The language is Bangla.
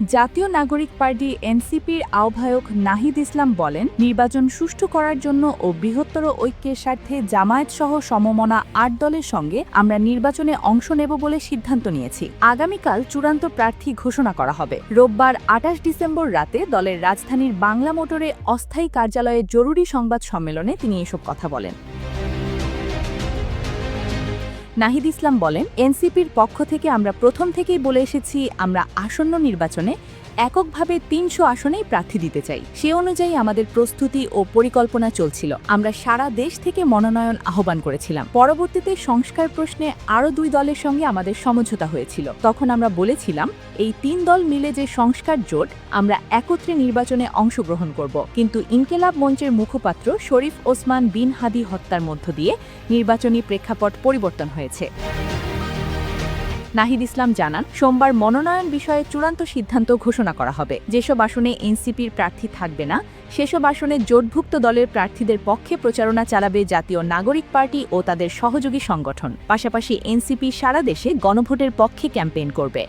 জাতীয় নাগরিক পার্টি এনসিপির আহ্বায়ক নাহিদ ইসলাম বলেন, নির্বাচন সুষ্ঠু করার জন্য ও বৃহত্তর ঐক্যের স্বার্থে জামায়াতসহ সমমনা ৮ দলের সঙ্গে আমরা নির্বাচনে অংশ নেব বলে সিদ্ধান্ত নিয়েছি। আগামীকাল চূড়ান্ত প্রার্থী ঘোষণা করা হবে। রোববার ২৮ ডিসেম্বর রাতে দলের রাজধানীর বাংলা মোটরে অস্থায়ী কার্যালয়ে জরুরি সংবাদ সম্মেলনে তিনি এসব কথা বলেন। নাহিদ ইসলাম বলেন, এনসিপির পক্ষ থেকে আমরা প্রথম থেকেই বলে এসেছি আমরা আসন্ন নির্বাচনে এককভাবে ৩০০ আসনেই প্রার্থী দিতে চাই। সে অনুযায়ী আমাদের প্রস্তুতি ও পরিকল্পনা চলছিল। আমরা সারা দেশ থেকে মনোনয়ন আহ্বান করেছিলাম। পরবর্তীতে সংস্কার প্রশ্নে আরও ২ দলের সঙ্গে আমাদের সমঝোতা হয়েছিল। তখন আমরা বলেছিলাম এই ৩ দল মিলে যে সংস্কার জোট, আমরা একত্রে নির্বাচনে অংশগ্রহণ করব। কিন্তু ইনকিলাব মঞ্চের মুখপাত্র শরীফ ওসমান বিন হাদি হত্যার মধ্য দিয়ে নির্বাচনী প্রেক্ষাপট পরিবর্তন হয়েছে। নাহিদ ইসলাম জানান, সোমবার মনোনয়ন বিষয়ে চূড়ান্ত সিদ্ধান্ত ঘোষণা করা হবে। যেসব আসনে এনসিপির প্রার্থী থাকবে না, সেসব আসনে জোটভুক্ত দলের প্রার্থীদের পক্ষে প্রচারণা চালাবে জাতীয় নাগরিক পার্টি ও তাদের সহযোগী সংগঠন। পাশাপাশি এনসিপি সারা দেশে গণভোটের পক্ষে ক্যাম্পেইন করবে।